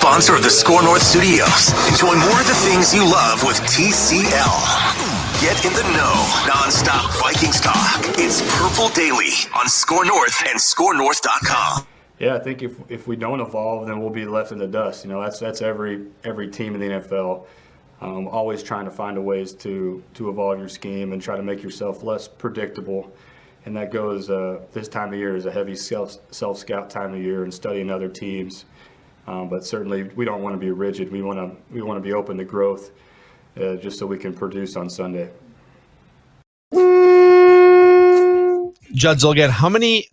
sponsor of the Score North Studios. Enjoy more of the things you love with TCL. Get in the know, non-stop Vikings talk. It's Purple Daily on Score North and ScoreNorth.com. Yeah, I think if we don't evolve, then we'll be left in the dust. You know, that's every team in the NFL. Always trying to find ways to evolve your scheme and try to make yourself less predictable. And that goes this time of year is a heavy self-scout time of year and studying other teams. But certainly we don't want to be rigid. We want to be open to growth, just so we can produce on Sunday. Judd Zulgad, how many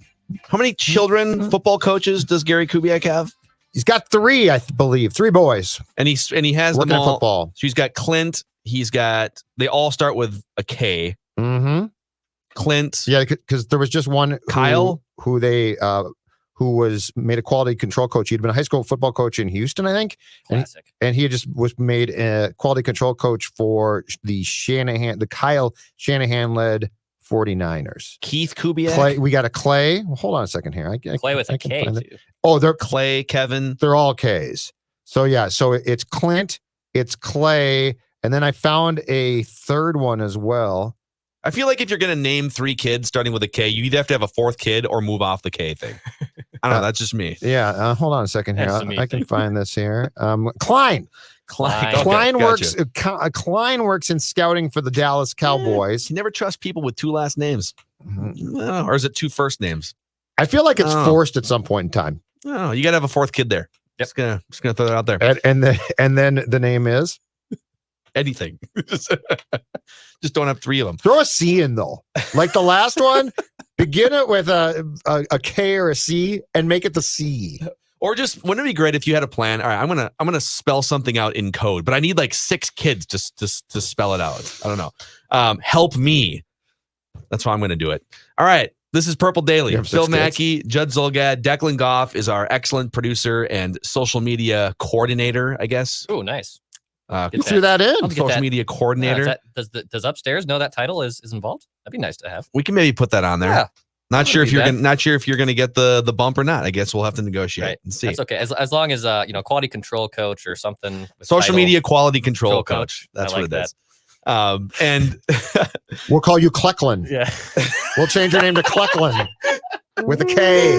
children, football coaches, does Gary Kubiak have? He's got 3, I believe, 3 boys. And he has working them all. Football. So he's got Clint. They all start with a K. Mm-hmm. Clint. Yeah, because there was just one Kyle who was made a quality control coach. He'd been a high school football coach in Houston, I think. Classic. And he just was made a quality control coach for the Kyle Shanahan-led 49ers. Keith Kubiak. Clay, we got a Clay. Well, hold on a second here. Clay with a K, too. Oh, they're Clay, Kevin. They're all Ks. So, yeah. So it's Clint, it's Clay, and then I found a third one as well. I feel like if you're going to name 3 kids starting with a K, you either have to have a 4th kid or move off the K thing. I don't know. That's just me. Yeah. Hold on a second here. I can find this here. Klein. Okay, Klein works. gotcha. Klein works in scouting for the Dallas Cowboys. You never trust people with 2 last names, or is it 2 first names? I feel like it's forced at some point in time. No, you got to have a 4th kid there. Yep. Just gonna throw that out there. And then the name is anything. Just don't have 3 of them. Throw a C in though, like the last one. Begin it with a K or a C and make it the C. Or just wouldn't it be great if you had a plan? All right, I'm gonna spell something out in code, but I need like 6 kids to spell it out. I don't know. Help me. That's how I'm gonna do it. All right. This is Purple Daily. Phil Mackey, Judd Zulgad, Declan Goff is our excellent producer and social media coordinator, I guess. Oh, nice. You threw that in. Social media coordinator. Does Upstairs know that title is involved? That'd be nice to have. We can maybe put that on there. Yeah. Not sure if you're gonna get the bump or not. I guess we'll have to negotiate and see. That's okay. As long as quality control coach or something. Social media quality control coach. That's what it is. And we'll call you Klecklin. Yeah. We'll change your name to Klecklin with a K.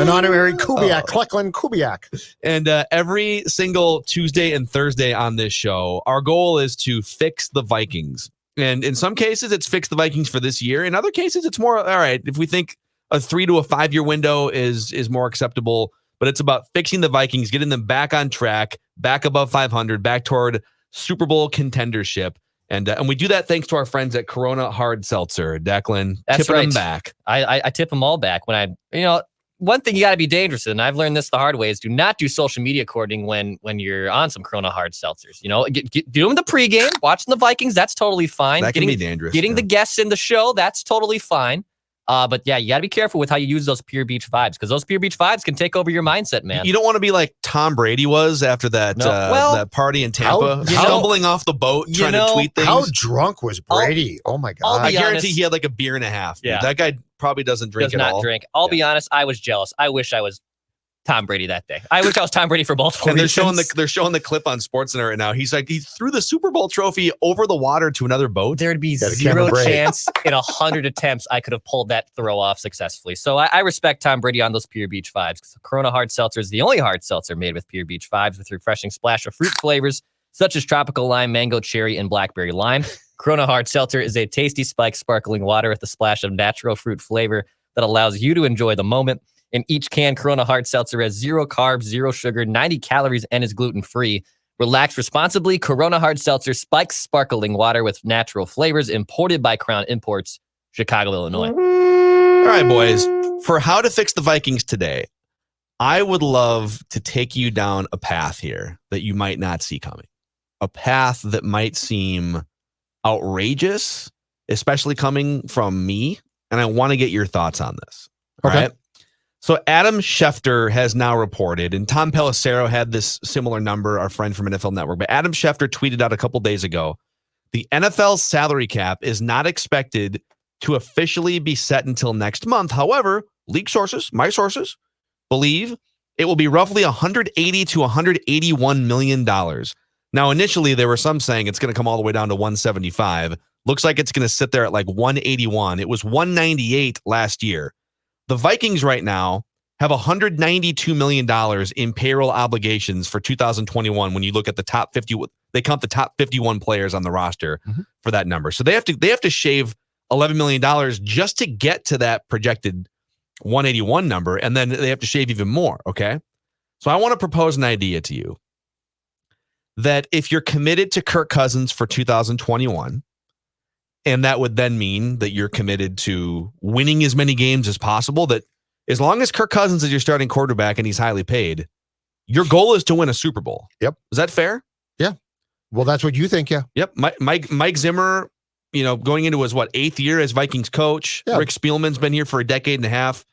An honorary Kubiak, Klecklin Kubiak. And every single Tuesday and Thursday on this show, our goal is to fix the Vikings. And in some cases, it's fix the Vikings for this year. In other cases, it's more, all right, if we think a 3 to 5 year window is more acceptable, but it's about fixing the Vikings, getting them back on track, back above 500, back toward Super Bowl contendership. And we do that thanks to our friends at Corona Hard Seltzer. Declan, tipping them back. I tip them all back when one thing you got to be dangerous in, and I've learned this the hard way, is do not do social media courting when you're on some Corona Hard Seltzers. Do them the pregame, watching the Vikings, that's totally fine. That can be dangerous. Getting the guests in the show, that's totally fine. But yeah, you got to be careful with how you use those Pure Beach vibes, because those Pure Beach vibes can take over your mindset, man. You don't want to be like Tom Brady was after that that party in Tampa, stumbling off the boat, trying to tweet things. How drunk was Brady? Oh my God! I guarantee he had like a beer and a half. Yeah. That guy probably doesn't drink at all. Does not drink. I'll be honest, I was jealous. I wish I was Tom Brady that day. I wish I was Tom Brady for multiple reasons. They're showing the clip on SportsCenter right now. He's like, he threw the Super Bowl trophy over the water to another boat. There'd be zero chance in 100 attempts I could have pulled that throw off successfully. So I respect Tom Brady on those Pure Beach vibes, because Corona Hard Seltzer is the only hard seltzer made with Pure Beach vibes, with refreshing splash of fruit flavors such as tropical lime, mango, cherry, and blackberry lime. Corona Hard Seltzer is a tasty spiked sparkling water with a splash of natural fruit flavor that allows you to enjoy the moment. In each can, Corona Hard Seltzer has 0 carbs, 0 sugar, 90 calories, and is gluten-free. Relax responsibly. Corona Hard Seltzer spikes sparkling water with natural flavors, imported by Crown Imports, Chicago, Illinois. All right, boys. For how to fix the Vikings today, I would love to take you down a path here that you might not see coming. A path that might seem outrageous, especially coming from me. And I want to get your thoughts on this. All right. So Adam Schefter has now reported, and Tom Pelissero had this similar number, our friend from NFL Network, but Adam Schefter tweeted out a couple days ago, the NFL salary cap is not expected to officially be set until next month. However, league sources, my sources, believe it will be roughly $180 to $181 million. Now, initially, there were some saying it's going to come all the way down to 175. Looks like it's going to sit there at like 181. It was 198 last year. The Vikings right now have $192 million in payroll obligations for 2021. When you look at the top 50, they count the top 51 players on the roster for that number. So they have to shave $11 million just to get to that projected 181 number, and then they have to shave even more. Okay, so I want to propose an idea to you that if you're committed to Kirk Cousins for 2021, and that would then mean that you're committed to winning as many games as possible, that as long as Kirk Cousins is your starting quarterback and he's highly paid, your goal is to win a Super Bowl. Yep. Is that fair? Yeah. Well, that's what you think, yeah. Yep. Mike Zimmer, going into his, 8th year as Vikings coach. Yeah. Rick Spielman's been here for a decade and a half.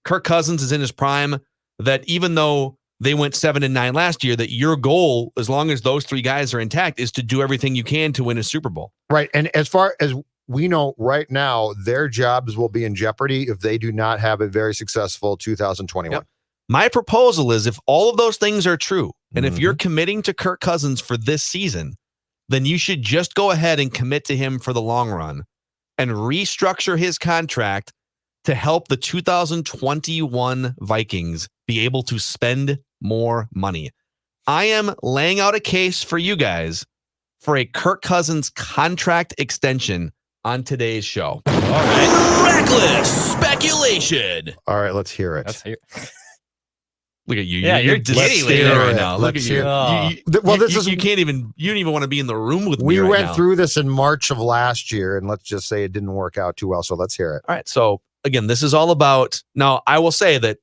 Kirk Cousins is in his prime. That even though they went 7-9 last year, that your goal, as long as those three guys are intact, is to do everything you can to win a Super Bowl. Right. And as far as we know right now, their jobs will be in jeopardy if they do not have a very successful 2021. Yep. My proposal is, if all of those things are true, and if you're committing to Kirk Cousins for this season, then you should just go ahead and commit to him for the long run and restructure his contract to help the 2021 Vikings be able to spend more money. I am laying out a case for you guys for a Kirk Cousins contract extension on today's show. All right. Reckless speculation. All right, let's hear it. Let's hear it. Look at you. Yeah, you're giddy right now. Look at you. You can't even, you don't even want to be in the room with me. We right went now. through this in March of last year, and let's just say it didn't work out too well. So let's hear it. All right. So again, this is all about, now I will say that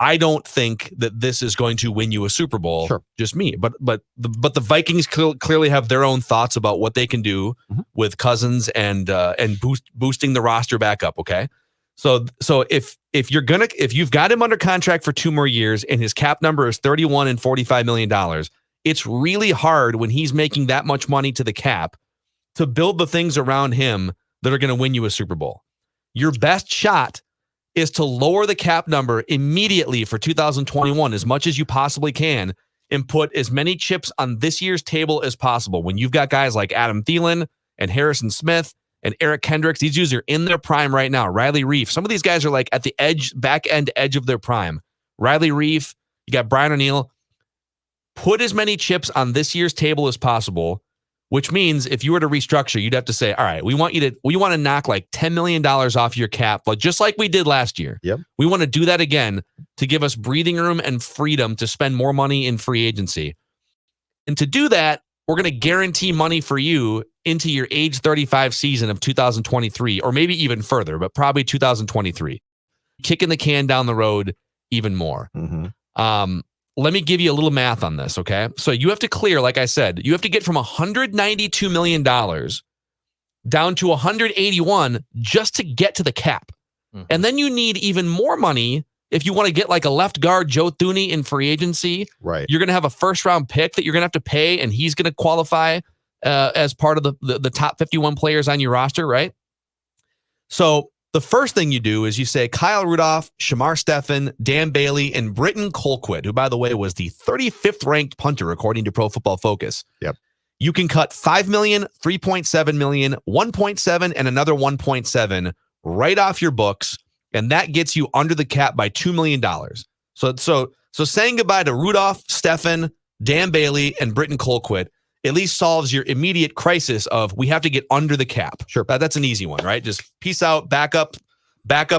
I don't think that this is going to win you a Super Bowl. Sure. Just me. But the Vikings clearly have their own thoughts about what they can do with Cousins and boosting the roster back up. Okay. So if you've got him under contract for 2 more years and his cap number is $31 and $45 million, it's really hard when he's making that much money to the cap to build the things around him that are going to win you a Super Bowl. Your best shot is to lower the cap number immediately for 2021 as much as you possibly can and put as many chips on this year's table as possible. When you've got guys like Adam Thielen and Harrison Smith and Eric Kendricks, these dudes are in their prime right now. Riley Reif. Some of these guys are like at the back end edge of their prime. Riley Reif, you got Brian O'Neill. Put as many chips on this year's table as possible, which means if you were to restructure, you'd have to say, all right, we want to knock like $10 million off your cap, just like we did last year. Yep. We want to do that again to give us breathing room and freedom to spend more money in free agency. And to do that, we're going to guarantee money for you into your age 35 season of 2023, or maybe even further, but probably 2023. Kicking the can down the road even more. Let me give you a little math on this, okay? So you have to clear, like I said, you have to get from $192 million down to 181 just to get to the cap. And then you need even more money if you want to get like a left guard, Joe Thuney, in free agency. Right. You're going to have a first-round pick that you're going to have to pay, and he's going to qualify as part of the top 51 players on your roster, right? So the first thing you do is you say Kyle Rudolph, Shamar Stephen, Dan Bailey, and Britton Colquitt, who, by the way, was the 35th ranked punter according to Pro Football Focus. Yep. You can cut $5 million, $3.7 million, 1.7, and another 1.7 right off your books, and that gets you under the cap by $2 million. So saying goodbye to Rudolph, Stephen, Dan Bailey, and Britton Colquitt at least solves your immediate crisis of we have to get under the cap. Sure. That's an easy one, right? Just peace out, backup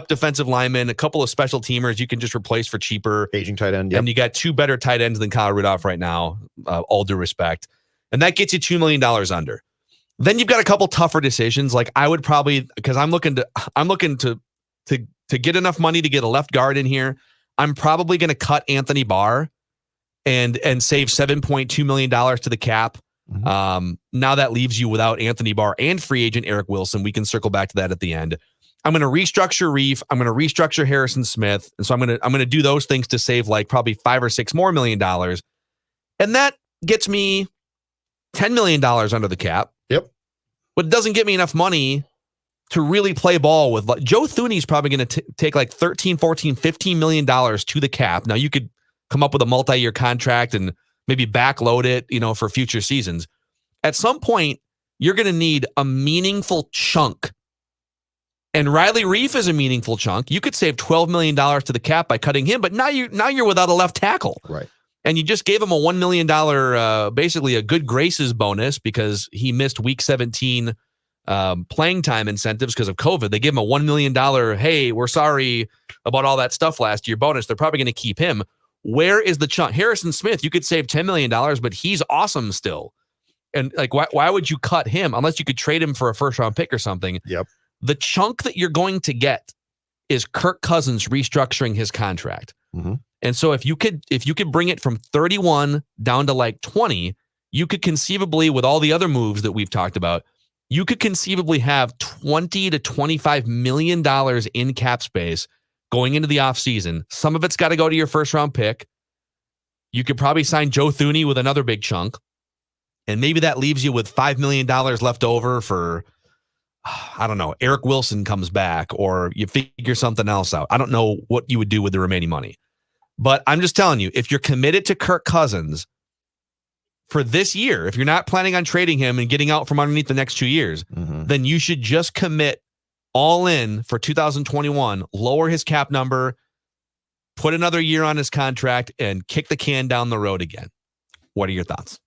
defensive linemen, a couple of special teamers you can just replace for cheaper. Aging tight end, yep. And you got 2 better tight ends than Kyle Rudolph right now, all due respect. And that gets you $2 million under. Then you've got a couple tougher decisions. Like I would probably, because I'm looking to get enough money to get a left guard in here. I'm probably going to cut Anthony Barr and save $7.2 million to the cap. Now that leaves you without Anthony Barr and free agent Eric Wilson. We can circle back to that at the end. I'm going to restructure Reif. I'm going to restructure Harrison Smith. And so I'm going to do those things to save like probably $5 or $6 more million. And that gets me $10 million under the cap. Yep. But it doesn't get me enough money to really play ball with. Joe Thuney's probably going to take like $13, $14, $15 million to the cap. Now you could come up with a multi-year contract and maybe backload it, for future seasons. At some point, you're going to need a meaningful chunk. And Riley Reif is a meaningful chunk. You could save $12 million to the cap by cutting him, but now you're without a left tackle. Right. And you just gave him a $1 million, basically a good graces bonus because he missed week 17 playing time incentives because of COVID. They gave him a $1 million, hey, we're sorry about all that stuff last year bonus. They're probably going to keep him. Where is the chunk? Harrison Smith, you could save $10 million, but he's awesome still. And like, why would you cut him unless you could trade him for a first round pick or something? Yep. The chunk that you're going to get is Kirk Cousins restructuring his contract. Mm-hmm. And so if you could bring it from 31 down to like 20, you could conceivably, with all the other moves that we've talked about, you could conceivably have $20 to $25 million in cap space going into the offseason. Some of it's got to go to your first round pick. You could probably sign Joe Thuney with another big chunk. And maybe that leaves you with $5 million left over for, I don't know, Eric Wilson comes back, or you figure something else out. I don't know what you would do with the remaining money. But I'm just telling you, if you're committed to Kirk Cousins for this year, if you're not planning on trading him and getting out from underneath the next 2 years, then you should just commit all in for 2021, lower his cap number, put another year on his contract, and kick the can down the road again. What are your thoughts?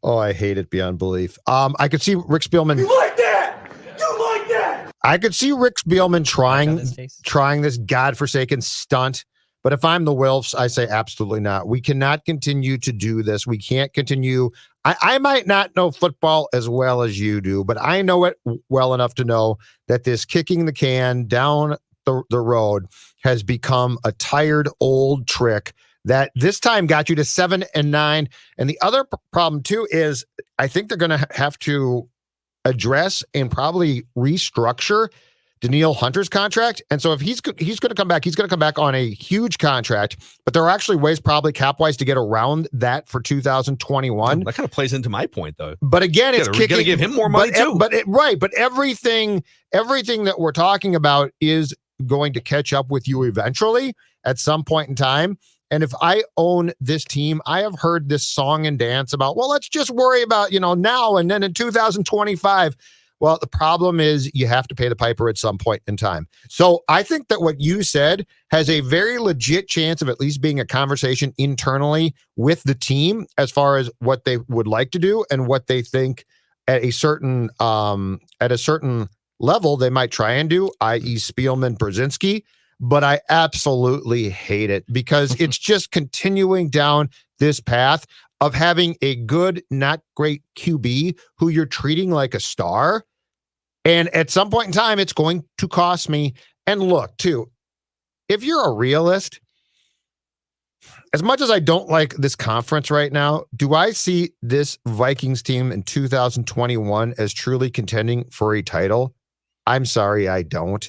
Oh, I hate it beyond belief. I could see Rick Spielman. You like that? You like that? I could see Rick Spielman trying this godforsaken stunt. But if I'm the Wilfs, I say absolutely not. We cannot continue to do this. We can't continue. I might not know football as well as you do, but I know it well enough to know that this kicking the can down the road has become a tired old trick that this time got you to 7-9. And the other problem too is I think they're going to have to address and probably restructure Danielle Hunter's contract. And so if he's going to come back, he's going to come back on a huge contract, but there are actually ways probably cap-wise to get around that for 2021. That kind of plays into my point though. But again, it's kicking. Got to give him more money too. But everything that we're talking about is going to catch up with you eventually at some point in time. And if I own this team, I have heard this song and dance about, well, let's just worry about, now and then in 2025. Well, the problem is you have to pay the piper at some point in time. So I think that what you said has a very legit chance of at least being a conversation internally with the team as far as what they would like to do and what they think at a certain level they might try and do, i.e. Spielman, Brzezinski. But I absolutely hate it because it's just continuing down this path of having a good, not great QB who you're treating like a star. And at some point in time, it's going to cost me. And look, too, if you're a realist, as much as I don't like this conference right now, do I see this Vikings team in 2021 as truly contending for a title? I'm sorry, I don't.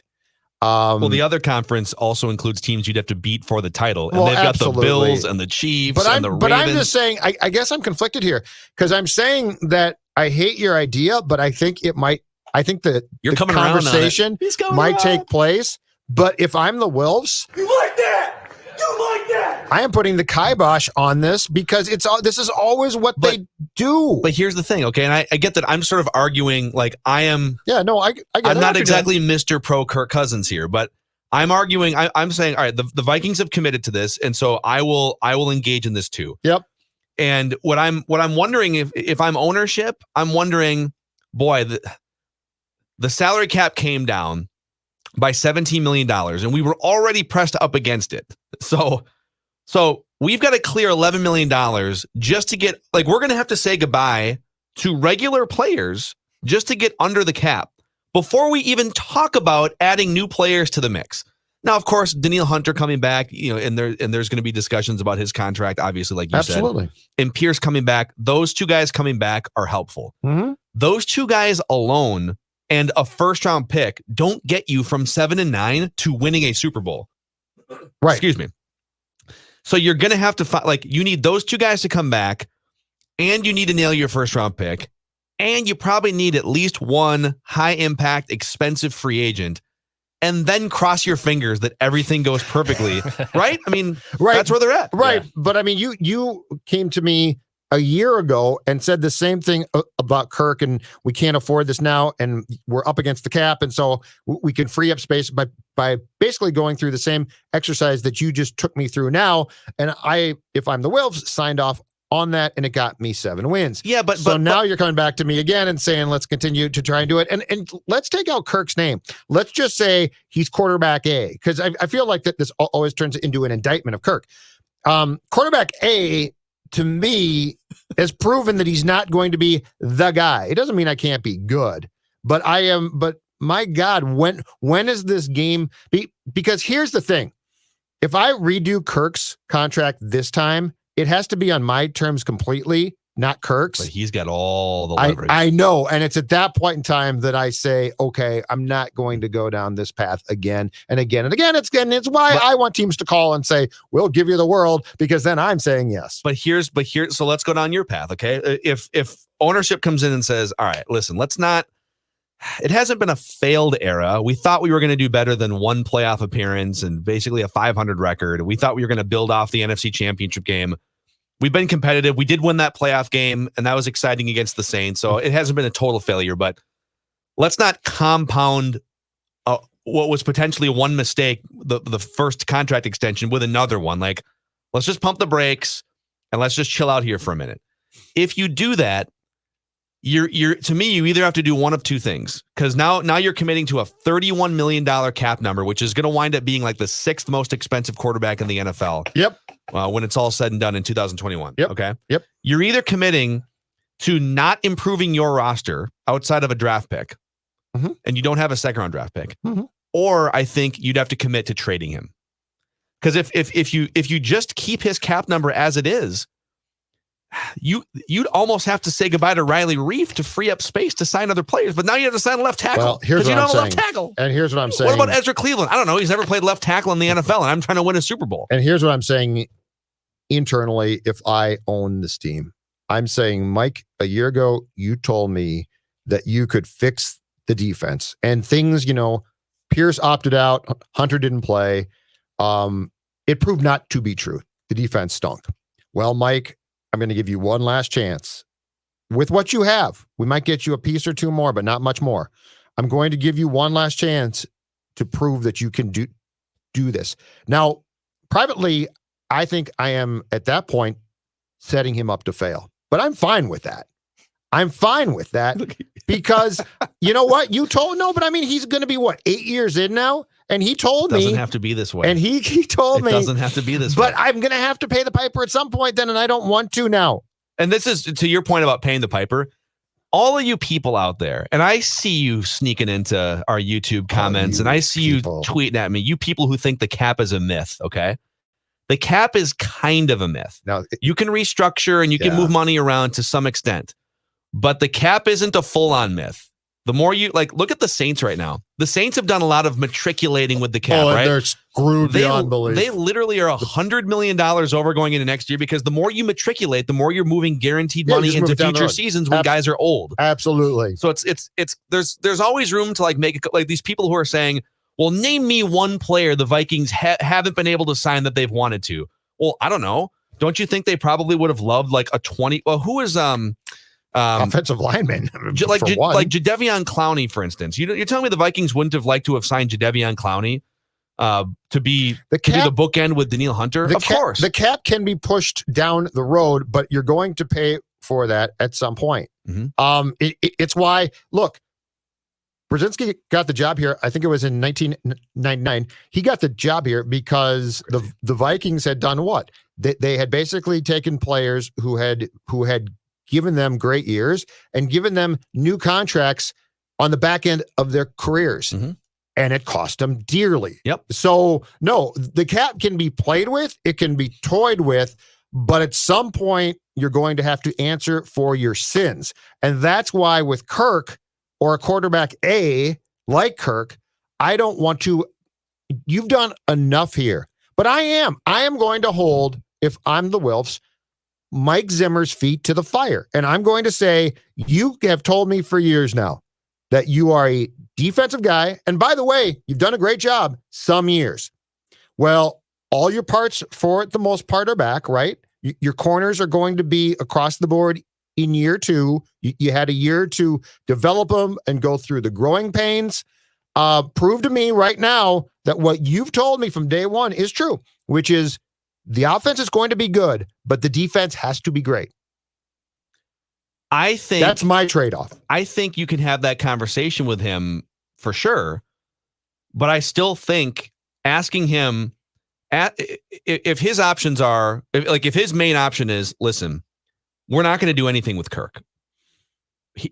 Well, the other conference also includes teams you'd have to beat for the title, and they've got absolutely. the Bills and the Chiefs and the Ravens. But I'm just saying, I guess I'm conflicted here because I'm saying that I hate your idea, but I think that the conversation might take place. But if I'm the Wilfs, You like that? You like that? I am putting the kibosh on this because this is always what they do. But here's the thing, okay? And I get that I'm sort of arguing like I am. Yeah, no, I get I'm not exactly Mr. Pro Kirk Cousins here, but I'm arguing. I'm saying, all right, the Vikings have committed to this, and so I will engage in this too. Yep. And what I'm wondering if I'm ownership, I'm wondering, boy, the salary cap came down by $17 million, and we were already pressed up against it. So we've got to clear $11 million just to get, like, we're going to have to say goodbye to regular players just to get under the cap before we even talk about adding new players to the mix. Now, of course, Danielle Hunter coming back, and there's going to be discussions about his contract, obviously, like you said. And Pierce coming back. Those two guys coming back are helpful. Mm-hmm. Those two guys alone and a first-round pick don't get you from 7-9 to winning a Super Bowl. Right. Excuse me. So you're going to have to find, like, you need those two guys to come back, and you need to nail your first-round pick, and you probably need at least one high-impact, expensive free agent. and then cross your fingers that everything goes perfectly, right? I mean, Right. that's where they're at. Right. Yeah. But I mean, you came to me a year ago and said the same thing about Kirk, and we can't afford this now, and we're up against the cap, and so we can free up space by basically going through the same exercise that you just took me through now. And if I'm the Wolves, signed off on that, and it got me 7 wins. Yeah, but now you're coming back to me again and saying let's continue to try and do it, and let's take out Kirk's name. Let's just say he's quarterback A, because I feel like that this always turns into an indictment of Kirk. Quarterback A, to me, has proven that he's not going to be the guy. It doesn't mean I can't be good, but I am. But my God, when is this game? Because here's the thing: if I redo Kirk's contract this time, it has to be on my terms completely, not Kirk's. But he's got all the leverage. I know, and it's at that point in time that I say, okay, I'm not going to go down this path again and again and again. It's why I want teams to call and say, we'll give you the world, because then I'm saying yes. But here's so let's go down your path, okay? If ownership comes in and says, all right, listen, let's not. It hasn't been a failed era. We thought we were going to do better than one playoff appearance and basically a 500 record. We thought we were going to build off the NFC Championship game. We've been competitive. We did win that playoff game, and that was exciting against the Saints. So it hasn't been a total failure, but let's not compound what was potentially one mistake, the first contract extension, with another one. Like, let's just pump the brakes and let's just chill out here for a minute. If you do that, you're to me, you either have to do one of two things, because now you're committing to a $31 million cap number, which is going to wind up being like the 6th most expensive quarterback in the NFL. Yep. When it's all said and done in 2021. Yep. Okay. Yep. You're either committing to not improving your roster outside of a draft pick, and you don't have a 2nd-round draft pick, or I think you'd have to commit to trading him. Because if you just keep his cap number as it is, you'd almost have to say goodbye to Riley Reif to free up space to sign other players. But now you have to sign a left tackle. Well, here's what I'm saying. Left tackle. And here's what I'm saying. What about Ezra Cleveland? I don't know. He's never played left tackle in the NFL, and I'm trying to win a Super Bowl. And here's what I'm saying internally. If I own this team, I'm saying, Mike, a year ago, you told me that you could fix the defense and things, Pierce opted out. Hunter didn't play. It proved not to be true. The defense stunk. Well, Mike, I'm going to give you one last chance with what you have. We might get you a piece or two more, but not much more. I'm going to give you one last chance to prove that you can do this. Now, privately, I think I am at that point setting him up to fail, but I'm fine with that. I'm fine with that because you know what? You told but I mean, he's going to be 8 years in now? And he told me it doesn't have to be this way. And he told me it doesn't have to be this way. But I'm going to have to pay the piper at some point then, and I don't want to now. And this is to your point about paying the piper. All of you people out there, and I see you sneaking into our YouTube comments, and I see you tweeting at me, you people who think the cap is a myth, okay? The cap is kind of a myth. Now, you can restructure and you can move money around to some extent, but the cap isn't a full-on myth. The more you look at the Saints right now. The Saints have done a lot of matriculating with the cap, right? They're screwed beyond belief. They literally are $100 million over going into next year, because the more you matriculate, the more you're moving guaranteed money into future seasons when guys are old. Absolutely. So there's always room to make it, these people who are saying, well, name me one player the Vikings haven't been able to sign that they've wanted to. Well, I don't know. Don't you think they probably would have loved a 20? Well, who is offensive lineman, like Jadeveon Clowney, for instance. You're telling me the Vikings wouldn't have liked to have signed Jadeveon Clowney to be the bookend with Danielle Hunter? Of course, the cap can be pushed down the road, but you're going to pay for that at some point. It's why Brzezinski got the job here. I think it was in 1999. He got the job here because the Vikings had done what? They had basically taken players who had given them great years and given them new contracts on the back end of their careers. And it cost them dearly. Yep. So, no, the cap can be played with. It can be toyed with. But at some point, you're going to have to answer for your sins. And that's why with Kirk or a quarterback A like Kirk, I don't want to. You've done enough here. But I am going to hold, if I'm the Wilfs, Mike Zimmer's feet to the fire. And I'm going to say, you have told me for years now, that you are a defensive guy. And by the way, you've done a great job some years. Well, all your parts for the most part are back, right? Your corners are going to be across the board in year 2. You had a year to develop them and go through the growing pains. Prove to me right now that what you've told me from day one is true, which is the offense is going to be good, but the defense has to be great. I think that's my trade-off. I think you can have that conversation with him for sure, but I still think asking him if his options are if his main option is, listen, we're not going to do anything with Kirk.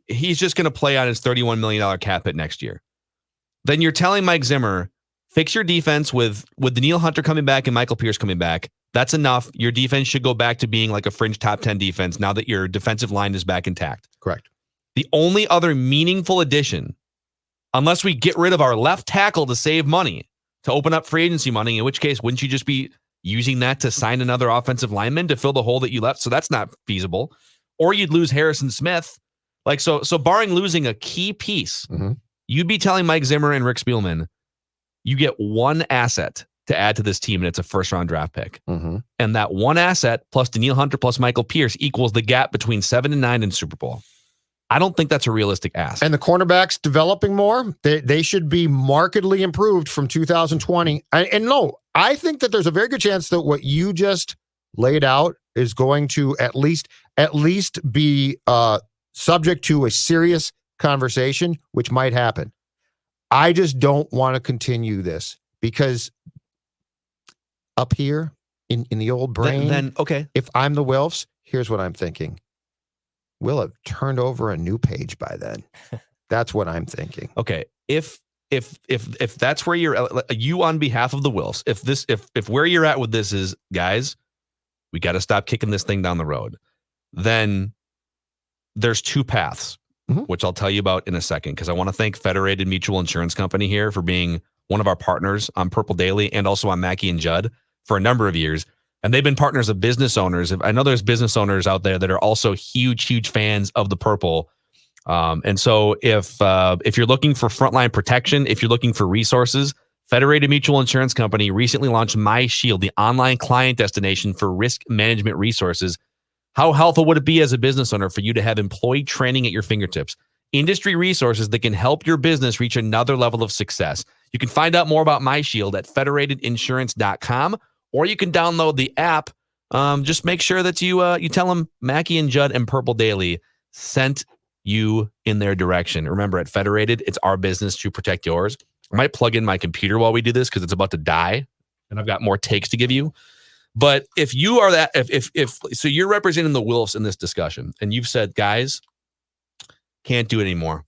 He's just going to play on his $31 million cap hit next year. Then you're telling Mike Zimmer, fix your defense with Danielle Hunter coming back and Michael Pierce coming back. That's enough. Your defense should go back to being like a fringe top 10 defense now that your defensive line is back intact. Correct. The only other meaningful addition, unless we get rid of our left tackle to save money, to open up free agency money, in which case, wouldn't you just be using that to sign another offensive lineman to fill the hole that you left? So that's not feasible. Or you'd lose Harrison Smith. So barring losing a key piece, you'd be telling Mike Zimmer and Rick Spielman, you get one asset to add to this team, and it's a first-round draft pick. And that one asset plus Danielle Hunter plus Michael Pierce equals the gap between 7 and 9 in Super Bowl. I don't think that's a realistic ask. And the cornerbacks developing more, they should be markedly improved from 2020. And no, I think that there's a very good chance that what you just laid out is going to at least be subject to a serious conversation, which might happen. I just don't want to continue this because up here in the old brain, then okay. If I'm the Wilfs, here's what I'm thinking. We'll have turned over a new page by then. That's what I'm thinking. Okay. If that's where you on behalf of the Wilfs, if where you're at with this is, guys, we got to stop kicking this thing down the road, then there's 2 paths, which I'll tell you about in a second, because I want to thank Federated Mutual Insurance Company here for being one of our partners on Purple Daily and also on Mackey and Judd for a number of years. And they've been partners of business owners. I know there's business owners out there that are also huge fans of the Purple. And so if you're looking for frontline protection, if you're looking for resources, Federated Mutual Insurance Company recently launched My Shield, the online client destination for risk management resources. How helpful would it be as a business owner for you to have employee training at your fingertips? Industry resources that can help your business reach another level of success. You can find out more about My Shield at federatedinsurance.com, or you can download the app. Just make sure that you tell them Mackey and Judd and Purple Daily sent you in their direction. Remember, at Federated, it's our business to protect yours. I might plug in my computer while we do this because it's about to die, and I've got more takes to give you. But if you are that, if so, you're representing the Wilfs in this discussion, and you've said, guys, can't do it anymore.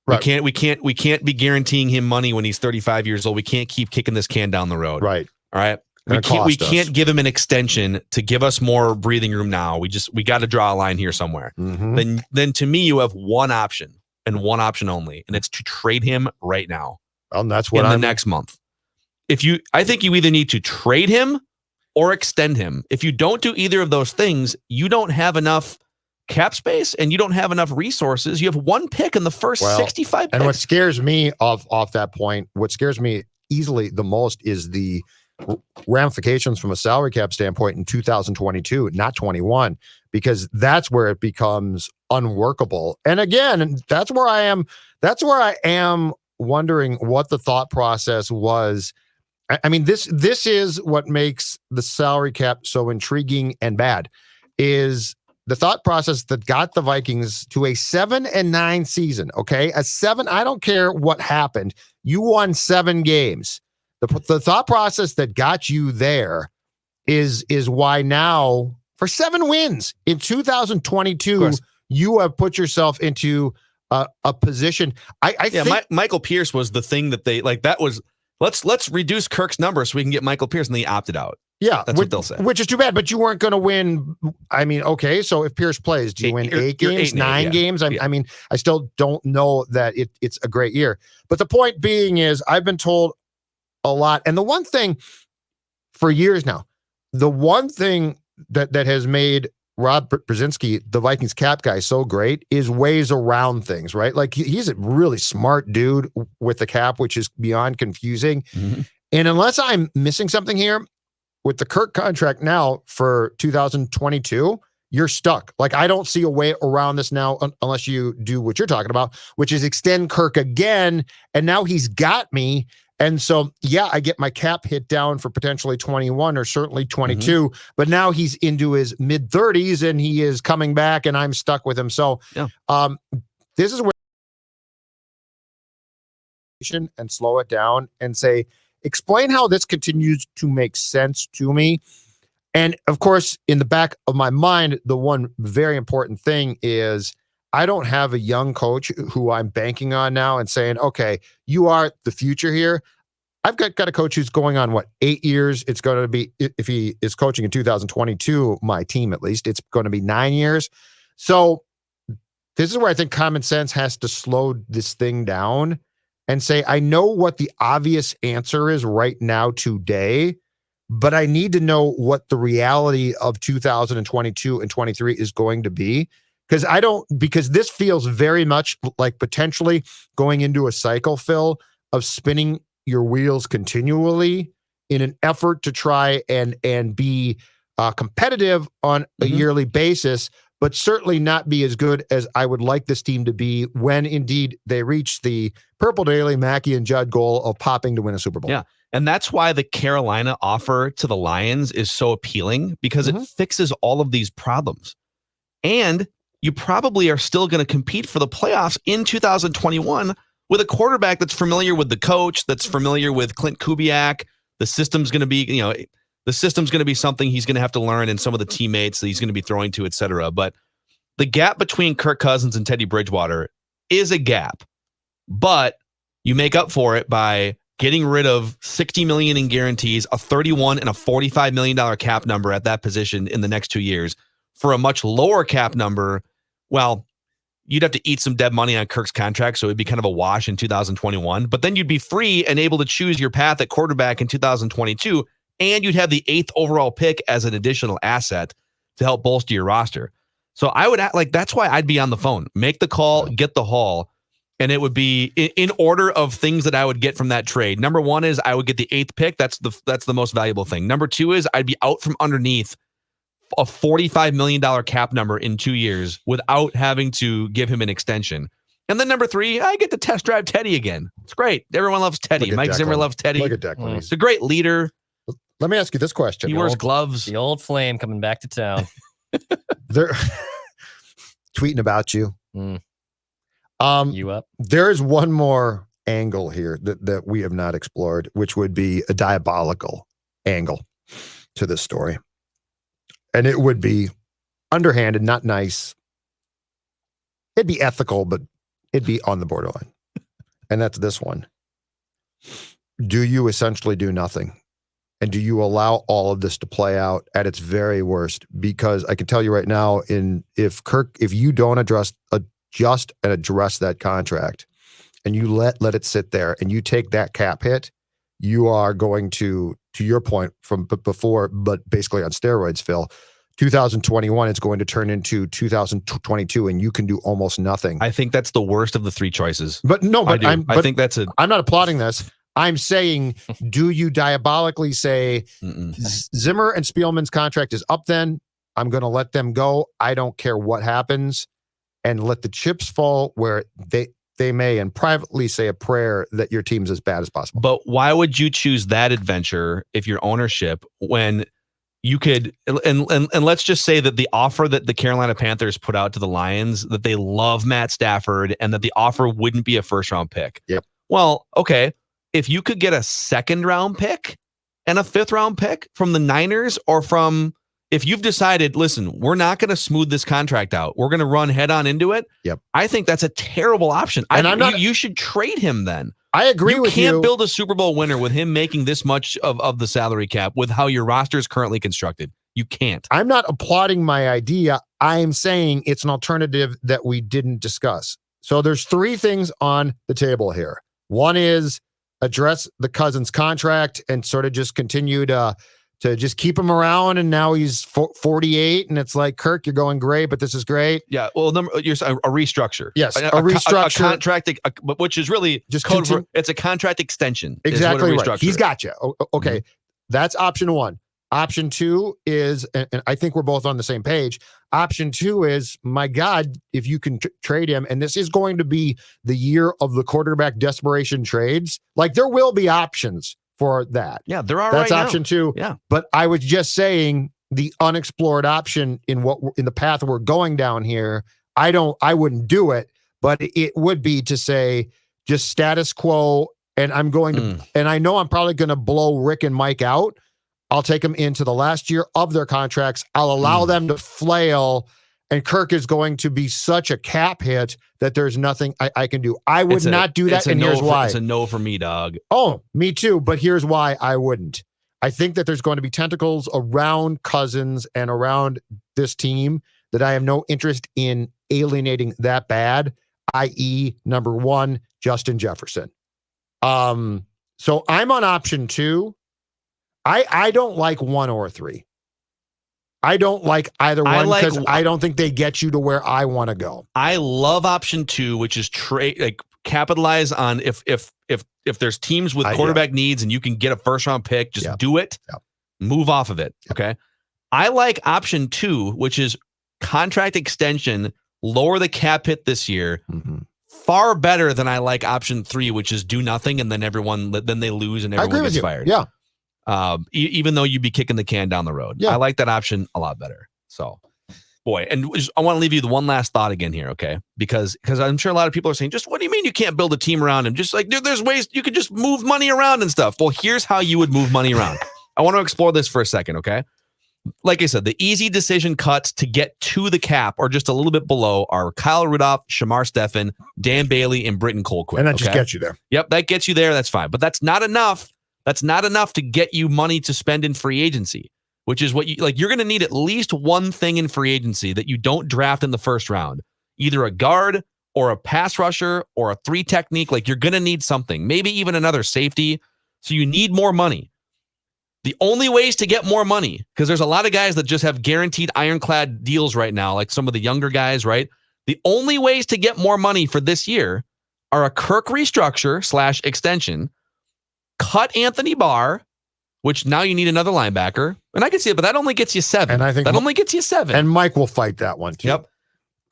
Right. We can't be guaranteeing him money when he's 35 years old. We can't keep kicking this can down the road. Right. All right. We can't give him an extension to give us more breathing room now. We got to draw a line here somewhere. Then to me, you have one option and one option only, and it's to trade him right now. Well, and that's what the next month. I think you either need to trade him or extend him. If you don't do either of those things, you don't have enough cap space and you don't have enough resources. You have one pick in the first 65 picks. And what scares me off that point, what scares me easily the most is the ramifications from a salary cap standpoint in 2022, not 21, because that's where it becomes unworkable. And again, that's where I am wondering what the thought process was. I mean, this is what makes the salary cap so intriguing and bad, is the thought process that got the Vikings to a 7-9 season. Okay, a 7. I don't care what happened. You won 7 games. The thought process that got you there is why now, for 7 wins in 2022, you have put yourself into a position. I think Michael Pierce was the thing that they like. That was let's reduce Kirk's number so we can get Michael Pierce, and they opted out. Yeah, that's what they'll say. Which is too bad, but you weren't going to win. I mean, okay, so if Pierce plays, do you win 8 games, 9 games? I mean, I still don't know that it's a great year. But the point being is, I've been told a lot, and the one thing for years now, the one thing that has made Rob Brzezinski, the Vikings cap guy, so great is ways around things, right? Like he's a really smart dude with the cap, which is beyond confusing. Mm-hmm. And unless I'm missing something here with the Kirk contract now for 2022, you're stuck. Like I don't see a way around this now unless you do what you're talking about, which is extend Kirk again. And now he's got me. And so, yeah, I get my cap hit down for potentially 21 or certainly 22, but now he's into his mid 30s and he is coming back and I'm stuck with him. So this is where and slow it down and say, explain how this continues to make sense to me. And of course, in the back of my mind, the one very important thing is I don't have a young coach who I'm banking on now and saying, okay, you are the future here. I've got a coach who's going on, 8 years? It's going to be, if he is coaching in 2022, my team at least, it's going to be 9 years. So this is where I think common sense has to slow this thing down and say, I know what the obvious answer is right now today, but I need to know what the reality of 2022 and 23 is going to be. Because this feels very much like potentially going into a cycle, Phil, of spinning your wheels continually in an effort to try and be competitive on a yearly basis, but certainly not be as good as I would like this team to be when indeed they reach the Purple Daily Mackey and Judd goal of popping to win a Super Bowl. Yeah. And that's why the Carolina offer to the Lions is so appealing, because it fixes all of these problems. And you probably are still going to compete for the playoffs in 2021 with a quarterback that's familiar with the coach, that's familiar with Clint Kubiak. The system's going to be, the system's going to be something he's going to have to learn, and some of the teammates that he's going to be throwing to, et cetera. But the gap between Kirk Cousins and Teddy Bridgewater is a gap, but you make up for it by getting rid of $60 million in guarantees, a $31 and a $45 million cap number at that position in the next 2 years for a much lower cap number. Well, you'd have to eat some dead money on Kirk's contract, so it'd be kind of a wash in 2021. But then you'd be free and able to choose your path at quarterback in 2022, and you'd have the 8th overall pick as an additional asset to help bolster your roster. So I would that's why I'd be on the phone, make the call, get the haul. And it would be in order of things that I would get from that trade. Number one is I would get the 8th pick. That's the most valuable thing. Number two is I'd be out from underneath a $45 million cap number in 2 years without having to give him an extension. And then number three, I get to test drive Teddy again. It's great. Everyone loves Teddy. Mike Zimmer loves Teddy. Look at Declan. He's a great leader. Let me ask you this question. He wears gloves. The old flame coming back to town. They're tweeting about you. You up? There is one more angle here that we have not explored, which would be a diabolical angle to this story. And it would be underhanded, not nice. It'd be ethical, but it'd be on the borderline. And that's this one. Do you essentially do nothing? And do you allow all of this to play out at its very worst? Because I can tell you right now, if you don't address that contract and you let it sit there and you take that cap hit, you are going to your point from before, but basically on steroids, Phil, 2021 is going to turn into 2022 and you can do almost nothing. I think that's the worst of the three choices. But no, but I think that's I'm not applauding this. I'm saying, do you diabolically say Zimmer and Spielman's contract is up then? I'm going to let them go. I don't care what happens, and let the chips fall where they may, and privately say a prayer that your team's as bad as possible. But why would you choose that adventure if you're ownership when you could, and let's just say that the offer that the Carolina Panthers put out to the Lions, that they love Matt Stafford and that the offer wouldn't be a first round pick. Yep. Well, okay. If you could get a second round pick and a 5th round pick from the Niners, or if you've decided, listen, we're not going to smooth this contract out, we're going to run head on into it. Yep. I think that's a terrible option. And you should trade him then. I agree with you. You can't build a Super Bowl winner with him making this much of the salary cap with how your roster is currently constructed. You can't. I'm not applauding my idea. I am saying it's an alternative that we didn't discuss. So there's 3 things on the table here. One is address the Cousins contract and sort of just continue to to just keep him around, and now he's 48, and it's like, Kirk, you're going great, but this is great. Yeah, well, you're a restructure. Yes, a a restructure, contract, which is really just it's a contract extension. Exactly right. He's got you. Okay, Mm-hmm. that's option one. Option two is, and I think we're both on the same page. Option two is, my God, if you can trade him, and this is going to be the year of the quarterback desperation trades. Like, there will be options for that. Yeah, there are. That's right option now. two. Yeah, but I was just saying the unexplored option in the path we're going down here. I wouldn't do it, but it would be to say just status quo. And I'm going to, and I know I'm probably going to blow Rick and Mike out. I'll take them into the last year of their contracts. I'll allow them to flail, and Kirk is going to be such a cap hit that there's nothing I can do. I would not do that, and here's why. It's a no for me, dog. Oh, me too, but here's why I wouldn't. I think that there's going to be tentacles around Cousins and around this team that I have no interest in alienating that bad, i.e., number one, Justin Jefferson. So I'm on option two. I don't like one or three. I don't like either one because I don't think they get you to where I want to go. I love option two, which is capitalize on if there's teams with quarterback needs and you can get a first round pick, just do it. Yep. Move off of it. Yep. Okay. I like option two, which is contract extension, lower the cap hit this year. Mm-hmm. Far better than I like option three, which is do nothing and then they lose and everyone gets fired. Yeah. Even though you'd be kicking the can down the road. Yeah. I like that option a lot better. So, boy, and I want to leave you the one last thought again here, okay? Because I'm sure a lot of people are saying, just what do you mean you can't build a team around him? Just like, there's ways you could just move money around and stuff. Well, here's how you would move money around. I want to explore this for a second, okay? Like I said, the easy decision cuts to get to the cap or just a little bit below are Kyle Rudolph, Shamar Stephen, Dan Bailey, and Britton Colquitt. And that just gets you there. Yep, that gets you there. That's fine. But that's not enough. That's not enough to get you money to spend in free agency, which is what you're going to need at least one thing in free agency that you don't draft in the first round, either a guard or a pass rusher or a 3 technique. Like, you're going to need something, maybe even another safety. So you need more money. The only ways to get more money, because there's a lot of guys that just have guaranteed ironclad deals right now, like some of the younger guys, right? The only ways to get more money for this year are a Kirk restructure / extension, cut Anthony Barr, which now you need another linebacker. And I can see it, but that only gets you 7. And I think that only gets you 7. And Mike will fight that one too. Yep.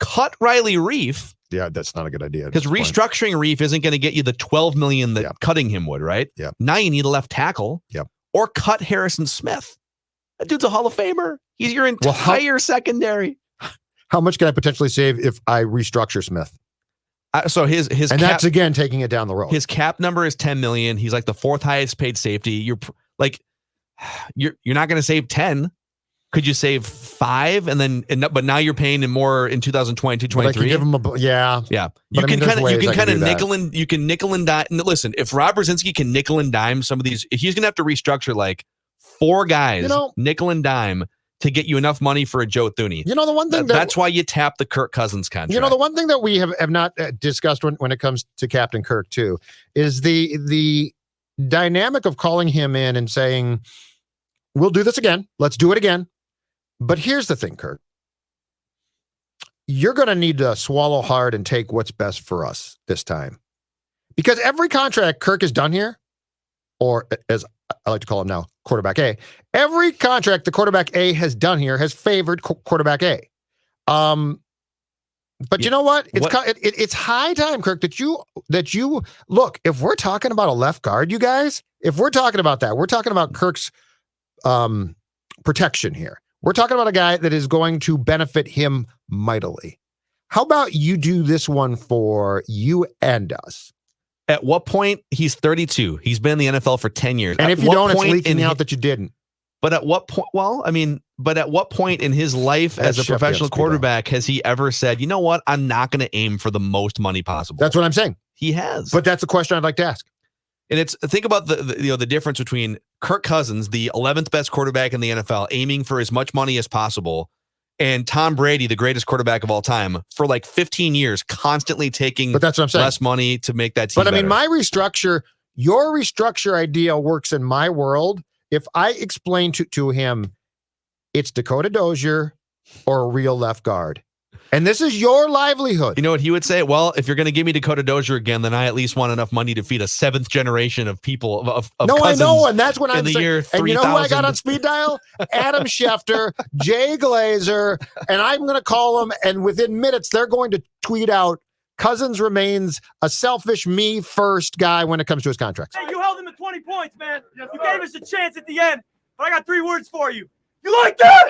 Cut Riley Reif. Yeah, that's not a good idea. Because restructuring Reif isn't going to get you the $12 million that cutting him would, right? Yep. Now you need a left tackle. Yep. Or cut Harrison Smith. That dude's a Hall of Famer. He's your entire secondary. How much can I potentially save if I restructure Smith? So his and cap, that's again taking it down the road. His cap number is $10 million. He's like the 4th highest paid safety. You're not going to save 10. Could you save 5 but now you're paying him more in 2022, 23? Give him yeah. You can kind of nickel and dime. Listen, if Rob Brzezinski can nickel and dime some of these, if he's going to have to restructure like 4 guys, nickel and dime to get you enough money for a Joe Thuney. The one thing that's why you tap the Kirk Cousins contract. The one thing that we have not discussed when it comes to Captain Kirk too is the dynamic of calling him in and saying, we'll do this again. Let's do it again. But here's the thing, Kirk. You're going to need to swallow hard and take what's best for us this time. Because every contract Kirk has done here, or as I like to call him now, quarterback A, every contract the quarterback A has done here has favored quarterback A. But you know what? It's high time, Kirk, that you look, if we're talking about a left guard, you guys, if we're talking about that, we're talking about Kirk's protection here. We're talking about a guy that is going to benefit him mightily. How about you do this one for you and us? At what point? He's 32. He's been in the NFL for 10 years. And if you don't, it's leaking out that you didn't. But at what point? Well, I mean, but at what point in his life as a professional quarterback has he ever said, you know what? I'm not going to aim for the most money possible. That's what I'm saying. He has. But that's the question I'd like to ask. And think about the difference between Kirk Cousins, the 11th best quarterback in the NFL, aiming for as much money as possible, and Tom Brady, the greatest quarterback of all time, for like 15 years, constantly taking less money to make that team better. My your restructure idea works in my world if I explain to him it's Dakota Dozier or a real left guard, and this is your livelihood. You know what he would say? Well, if you're going to give me Dakota Dozier again, then I at least want enough money to feed a 7th generation of people of no, Cousins. I know, and that's when I'm in the saying. year And you know who I got 3000. on speed dial? Adam Schefter, Jay Glazer, and I'm going to call them. And within minutes, they're going to tweet out, Cousins remains a selfish me first guy when it comes to his contracts. Hey, you held him to 20 points, man. You gave us a chance at the end, but I got 3 words for you. You like that?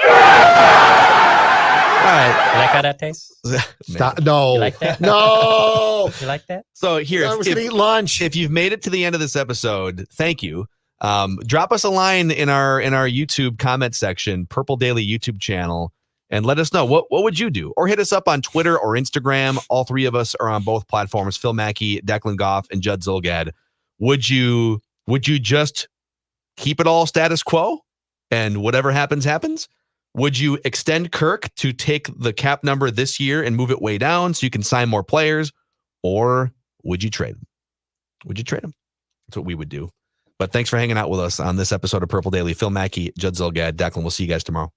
All right. You like how that tastes? Stop. No. You like that? No. You like that? So here, I was going to eat lunch. if you've made it to the end of this episode, thank you. Drop us a line in our YouTube comment section, Purple Daily YouTube channel, and let us know what would you do, or hit us up on Twitter or Instagram. All 3 of us are on both platforms: Phil Mackey, Declan Goff, and Judd Zulgad. Would you just keep it all status quo and whatever happens happens? Would you extend Kirk to take the cap number this year and move it way down so you can sign more players, or would you trade him? Would you trade him? That's what we would do. But thanks for hanging out with us on this episode of Purple Daily. Phil Mackey, Judd Zulgad, Declan. We'll see you guys tomorrow.